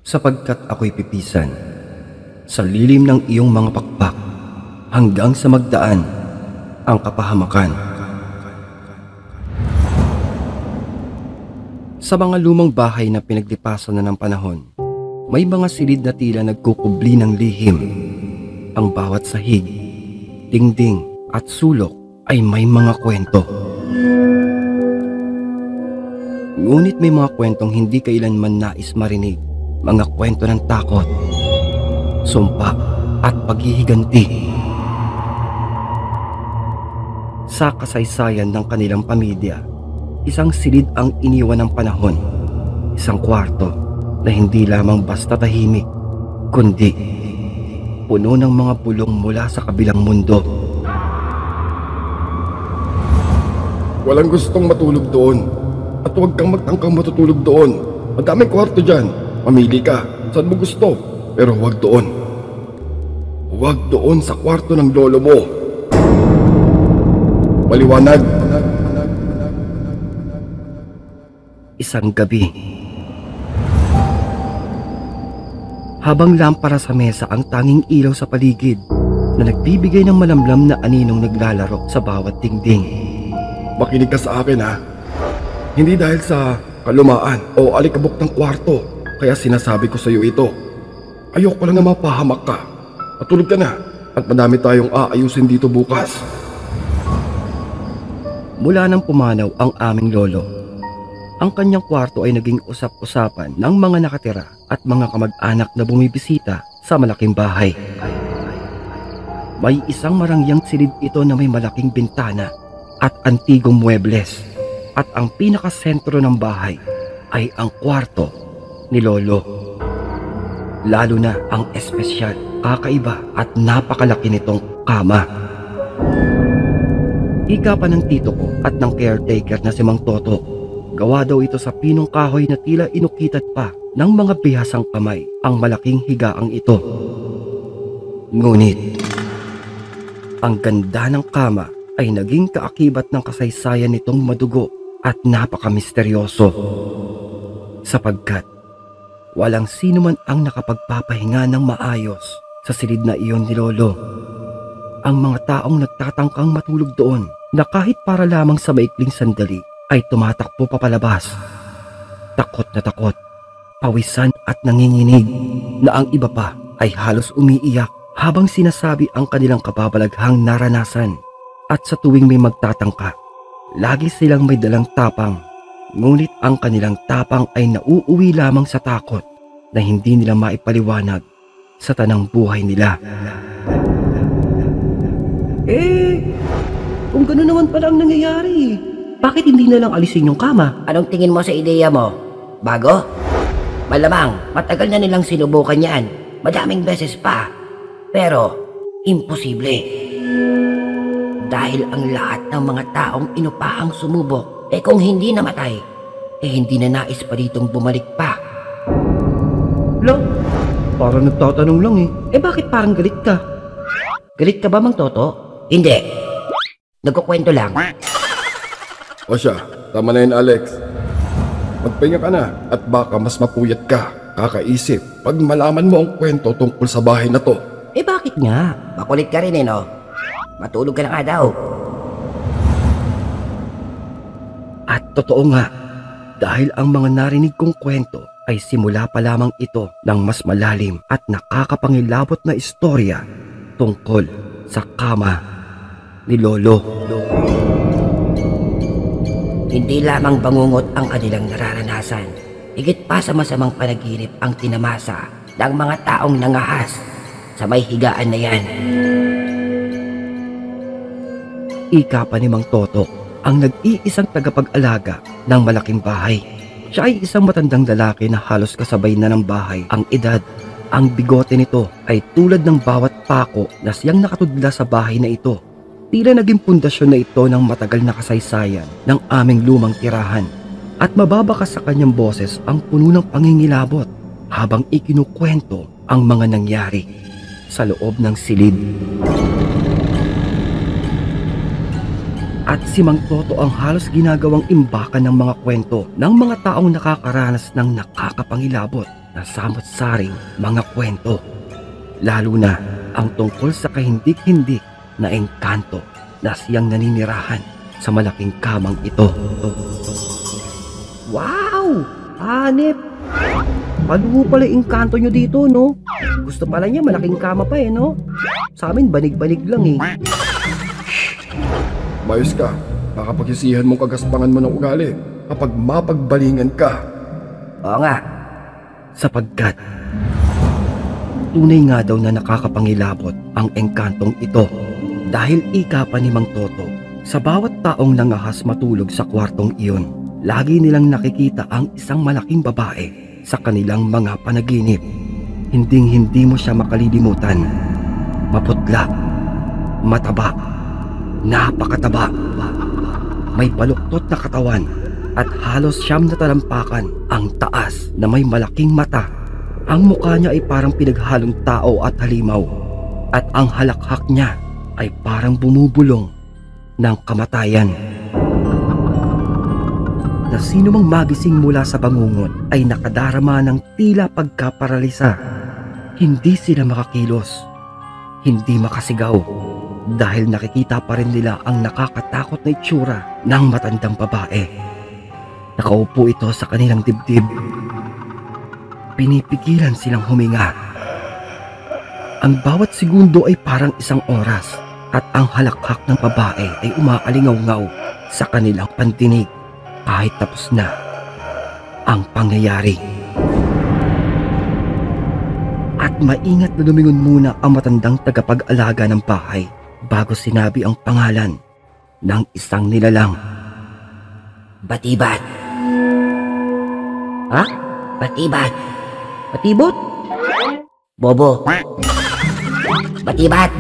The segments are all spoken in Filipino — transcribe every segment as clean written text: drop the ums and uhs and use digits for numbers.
sapagkat ako'y pipisan sa lilim ng iyong mga pakpak hanggang sa magdaan ang kapahamakan. Sa mga lumang bahay na pinaglipasan na ng panahon, may mga silid na tila nagkukubli ng lihim. Ang bawat sahig, dingding at sulok ay may mga kwento. Ngunit may mga kwentong hindi kailanman nais marinig. Mga kwento ng takot, sumpa at paghihiganti. Sa kasaysayan ng kanilang pamilya, isang silid ang iniwan ng panahon. Isang kwarto na hindi lamang basta tahimik, kundi puno ng mga bulong mula sa kabilang mundo. Walang gustong matulog doon. At huwag kang magtangkang matutulog doon. Madaming kwarto dyan. Mamili ka, saan mo gusto, pero huwag doon. Huwag doon sa kwarto ng lolo mo. Maliwanag. Isang gabi, habang lampara sa mesa ang tanging ilaw sa paligid na nagbibigay ng malamlam na aninong naglalaro sa bawat dingding. Makinig ka sa akin ha. Hindi dahil sa kalumaan o alikabok ng kwarto kaya sinasabi ko sa iyo ito. Ayoko lang na mapahamak ka. Matulog ka na at madami tayong aayusin dito bukas. Mula nang pumanaw ang aming lolo, ang kanyang kwarto ay naging usap-usapan ng mga nakatira at mga kamag-anak na bumibisita sa malaking bahay. May isang marangyang silid ito na may malaking bintana at antigong muebles, at ang pinakasentro ng bahay ay ang kwarto ni lolo. Lalo na ang espesyal, kakaiba at napakalaki nitong kama. Ika pa ng tito ko at ng caretaker na si Mang Toto. Gawa daw ito sa pinong kahoy na tila inukitat pa ng mga bihasang kamay ang malaking higaang ito. Ngunit ang ganda ng kama ay naging kaakibat ng kasaysayan nitong madugo at napakamisteryoso, sapagkat walang sino man ang nakapagpapahinga ng maayos sa silid na iyon ni lolo. Ang mga taong nagtatangkang matulog doon na kahit para lamang sa maikling sandali ay tumatakbo papalabas. Takot na takot, pawisan at nanginginig, na ang iba pa ay halos umiiyak habang sinasabi ang kanilang kababalaghang naranasan. At sa tuwing may magtatangka, lagi silang may dalang tapang. Ngunit ang kanilang tapang ay nauuwi lamang sa takot na hindi nila maipaliwanag sa tanang buhay nila. Kung gano'n naman pala ang nangyayari, bakit hindi na lang alisin yung kama? Anong tingin mo sa ideya mo? Bago? Malamang, matagal na nilang sinubukan yan. Madaming beses pa. Pero, imposible. Dahil ang lahat ng mga taong inupahang sumubok, kung hindi namatay, hindi na nais pa ditong bumalik pa. Lo, parang nagtatanong lang bakit parang galit ka? Galit ka ba, Mang Toto? Hindi. Nagkukwento lang. O siya, tama na yun Alex. Magpahinga ka na at baka mas mapuyat ka. Kakaisip pag malaman mo ang kwento tungkol sa bahay na to. Bakit nga? Makulit ka rin no? Matulog ka na nga daw. At totoo nga, dahil ang mga narinig kong kwento ay simula pa lamang ito ng mas malalim at nakakapangilabot na istorya tungkol sa kama ni lolo. Hindi lamang bangungot ang kanilang nararanasan, higit pa sa masamang panaginip ang tinamasa ng mga taong nangahas sa may higaan na yan. Ika pa ni Mang Toto, ang nag-iisang tagapag-alaga ng malaking bahay. Siya ay isang matandang lalaki na halos kasabay na ng bahay ang edad. Ang bigote nito ay tulad ng bawat pako na siyang nakatudla sa bahay na ito. Tila naging pundasyon na ito ng matagal na kasaysayan ng aming lumang tirahan. At mababakas sa kanyang boses ang puno ng pangingilabot habang ikinukwento ang mga nangyari sa loob ng silid. At si Mang Toto ang halos ginagawang imbakan ng mga kwento ng mga taong nakakaranas ng nakakapangilabot na samot-saring mga kwento. Lalo na ang tungkol sa kahindik-hindik na engkanto na siyang naninirahan sa malaking kamang ito. Wow! Hanep! Paluho pala yung engkanto nyo dito, no? Gusto pala niya malaking kama pa eh, no? Sa amin, banig-banig lang eh. Mayos ka. Baka pagsisihan mong kagaspangan mo ng ugali kapag mapagbalingan ka. Oo nga. Sapagkat tunay nga daw na nakakapangilabot ang engkantong ito dahil ika pa ni Mang Toto, sa bawat taong nangahas matulog sa kwartong iyon, lagi nilang nakikita ang isang malaking babae sa kanilang mga panaginip. Hinding-hindi mo siya makalilimutan. Maputla, mataba, napakataba, may baluktot na katawan at halos 9 na talampakan ang taas na may malaking mata. Ang mukha niya ay parang pinaghalong tao at halimaw at ang halakhak niya ay parang bumubulong ng kamatayan. Na sino mang magising mula sa bangungot ay nakadarama ng tila pagkaparalisa. Hindi sila makakilos, hindi makasigaw dahil nakikita pa rin nila ang nakakatakot na itsura ng matandang babae. Nakaupo ito sa kanilang dibdib. Pinipigilan silang huminga. Ang bawat segundo ay parang isang oras at ang halakhak ng babae ay umaalingaw-ngaw sa kanilang pandinig kahit tapos na ang pangyayari. At maingat na lumingon muna ang matandang tagapag-alaga ng bahay bago sinabi ang pangalan ng isang nilalang. Batibat. Ha? Batibat. Patibot? Bobo. Batibat.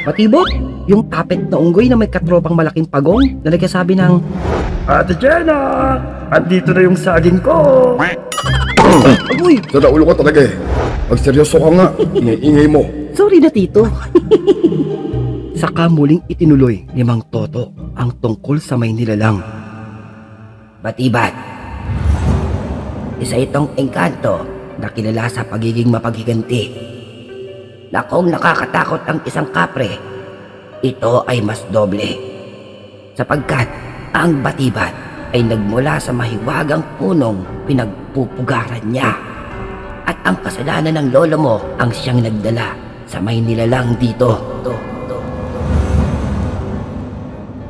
Patibot? Yung tapet na unggoy na may katropang malaking pagong na nagsasabi ng, Ate Jenna, andito na yung saging ko. Agoy! Sada ulo ka talaga eh. Pag seryoso ka nga, ingay-ingay mo. Sorry na tito. Saka muling itinuloy ni Mang Toto ang tungkol sa may nilalang. Batibat. Isa itong engkanto na kilala sa pagiging mapaghiganti. Na kung nakakatakot ang isang kapre, ito ay mas doble. Sapagkat ang batibat ay nagmula sa mahiwagang punong pinagpupugaran niya. At ang kasalanan ng lolo mo ang siyang nagdala sa may nilalang dito.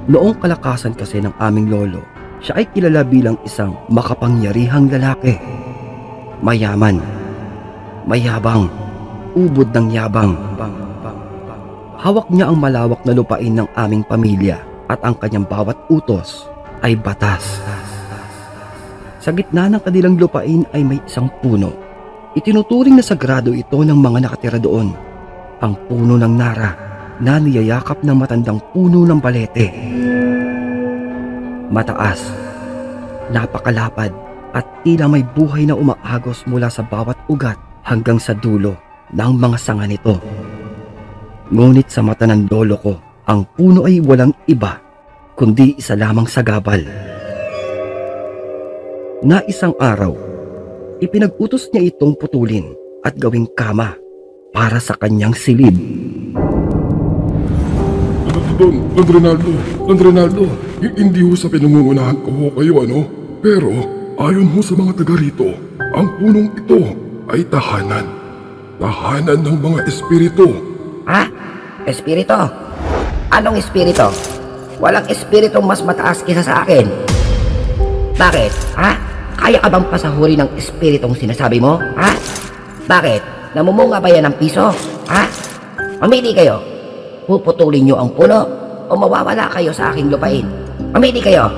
Noong kalakasan kasi ng aming lolo, siya ay kilala bilang isang makapangyarihang lalaki. Mayaman, mayabang, ubod ng yabang. Hawak niya ang malawak na lupain ng aming pamilya at ang kanyang bawat utos ay batas. Sa gitna ng kanilang lupain ay may isang puno. Itinuturing na sagrado ito ng mga nakatira doon. Ang puno ng nara na niyayakap ng matandang puno ng balete. Mataas, napakalapad at tila may buhay na umaagos mula sa bawat ugat hanggang sa dulo ng mga sanga nito. Ngunit sa mata ng lolo ko, ang puno ay walang iba kundi isa lamang sagabal. Na isang araw, ipinag-utos niya itong putulin at gawing kama para sa kanyang silid. Don Ronaldo, hindi ho sa pinangungunahan ko ho kayo ano? Pero ayon ho sa mga taga rito, ang punong ito ay tahanan. Tahanan ng mga espiritu. Ha? Espiritu? Anong espiritu? Walang espiritu mas mataas kaysa sa akin. Bakit? Ha? Kaya ka bang pasahurin ng espiritong sinasabi mo? Ha? Bakit? Namumunga ba yan ng piso? Ha? Mamili kayo. Puputulin nyo ang puno o mawawala kayo sa aking lupain. Mamili kayo.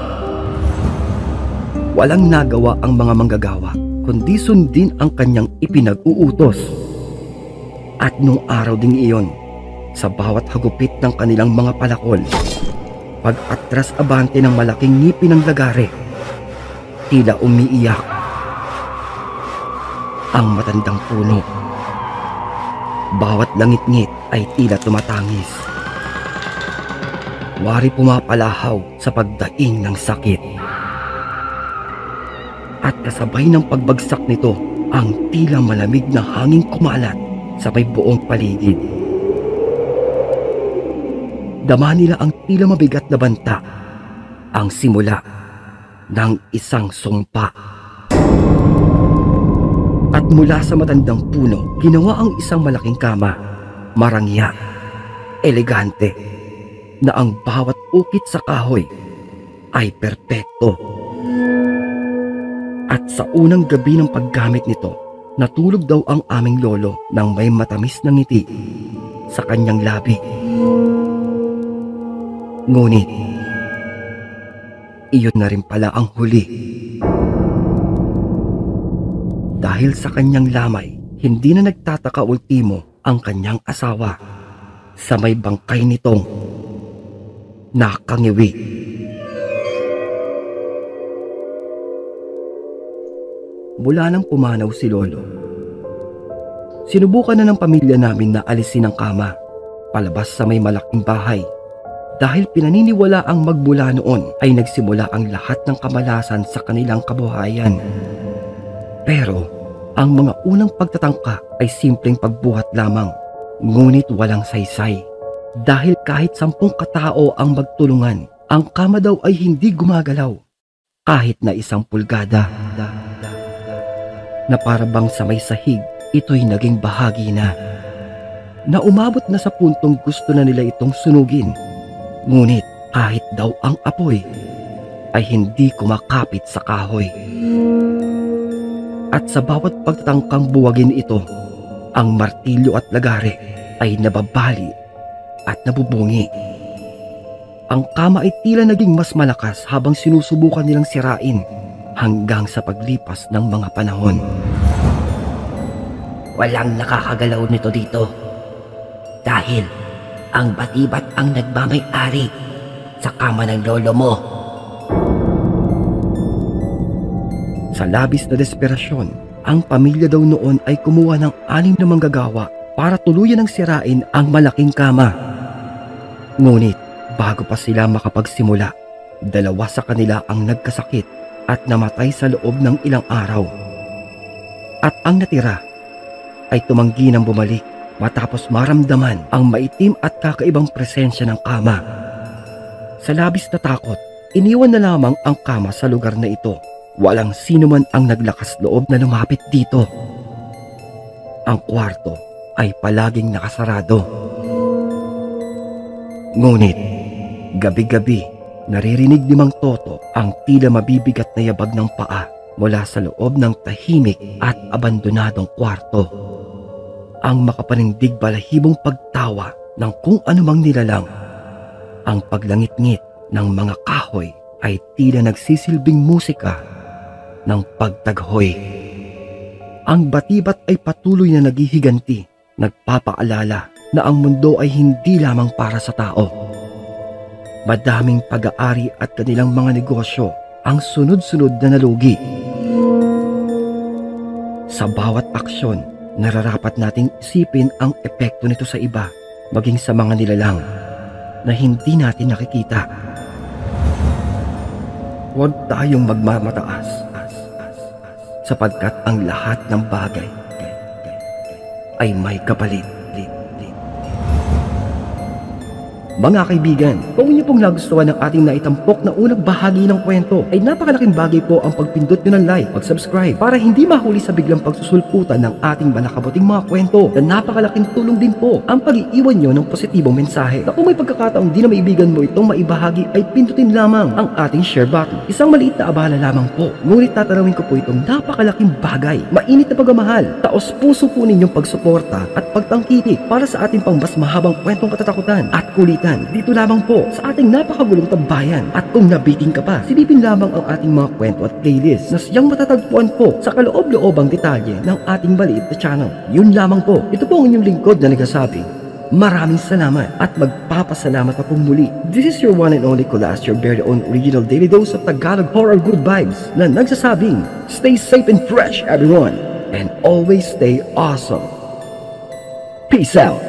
Walang nagawa ang mga manggagawa kundi sundin ang kanyang ipinag-uutos. At nung araw ding iyon, sa bawat hagupit ng kanilang mga palakol, pag-atras abante ng malaking ngipin ng lagare, tila umiiyak ang matandang puno. Bawat langit-ngit ay tila tumatangis. Wari pumapalahaw sa pagdaing ng sakit. At kasabay ng pagbagsak nito, ang tila malamig na hangin kumalat sa may buong paligid. Dama nila ang tila mabigat na banta, ang simula ng isang sumpa. At mula sa matandang puno, ginawa ang isang malaking kama, marangya, elegante, na ang bawat ukit sa kahoy ay perpekto. At sa unang gabi ng paggamit nito, natulog daw ang aming lolo nang may matamis na ngiti sa kanyang labi. Ngunit, iyon na rin pala ang huli. Dahil sa kanyang lamay, hindi na nagtataka ultimo ang kanyang asawa sa may bangkay nitong nakangiwi. Mula nang pumanaw si lolo, sinubukan na ng pamilya namin na alisin ang kama palabas sa may malaking bahay. Dahil pinaniniwala ang magmula noon ay nagsimula ang lahat ng kamalasan sa kanilang kabuhayan. Pero ang mga unang pagtatangka ay simpleng pagbuhat lamang, ngunit walang saysay. Dahil kahit 10 katao ang magtulungan, ang kama daw ay hindi gumagalaw kahit na 1 pulgada. Na para bang sa may sahig, ito'y naging bahagi na umabot na sa puntong gusto na nila itong sunugin. Ngunit kahit daw ang apoy ay hindi kumakapit sa kahoy. At sa bawat pagtatangkang buwagin ito, ang martilyo at lagare ay nababali at nabubungi. Ang kama ay tila naging mas malakas habang sinusubukan nilang sirain hanggang sa paglipas ng mga panahon. Walang nakakagalaw nito dito. Dahil ang Batibat ang nagmamay-ari sa kama ng lolo mo. Sa labis na desperasyon, ang pamilya daw noon ay kumuha ng 6 na manggagawa para tuluyan ng sirain ang malaking kama. Ngunit bago pa sila makapagsimula, 2 sa kanila ang nagkasakit at namatay sa loob ng ilang araw. At ang natira ay tumanggi ng bumalik matapos maramdaman ang maitim at kakaibang presensya ng kama. Sa labis na takot, iniwan na lamang ang kama sa lugar na ito. Walang sino man ang naglakas loob na lumapit dito. Ang kwarto ay palaging nakasarado. Ngunit, gabi-gabi, naririnig ni Mang Toto ang tila mabibigat na yabag ng paa mula sa loob ng tahimik at abandonadong kwarto. Ang makapanindig balahibong pagtawa ng kung anumang nilalang. Ang paglangit-ngit ng mga kahoy ay tila nagsisilbing musika ng pagtaghoy. Ang Batibat ay patuloy na naghihiganti, nagpapaalala na ang mundo ay hindi lamang para sa tao. Madaming pag-aari at kanilang mga negosyo ang sunod-sunod na nalugi. Sa bawat aksyon, nararapat nating isipin ang epekto nito sa iba, maging sa mga nilalang na hindi natin nakikita. Huwag tayong magmamataas sapagkat ang lahat ng bagay ay may kapalit. Mga kaibigan, kung inyo pong nagustuhan ng ating naitampok na unang bahagi ng kwento, ay napakalaking bagay po ang pagpindot nyo ng like, pag-subscribe, para hindi mahuli sa biglang pagsusulputan ng ating malakabuting mga kwento. Na napakalaking tulong din po ang pag-iiwan nyo ng positibong mensahe. Na kung may pagkakataong di na maibigan mo itong maibahagi, ay pindutin lamang ang ating share button. Isang maliit na abala lamang po, ngunit tatanawin ko po itong napakalaking bagay. Mainit na pagmamahal, taos puso po ninyong pagsuporta at pagtangkitik para sa ating pang mas mahabang kwentong katatakutan at kulitan. Dito lamang po sa ating napakagulong tambayan. At kung nabiting ka pa, silipin lamang ang ating mga kwento at playlist na siyang matatagpuan po sa kaloob-loobang detalye ng ating maliit na channel. Yun lamang po. Ito po ang inyong lingkod na nagsasabing maraming salamat at magpapasalamat pa pong muli. This is your one and only Kulas, your very own original daily dose of Tagalog horror good vibes na nagsasabing stay safe and fresh everyone and always stay awesome. Peace out.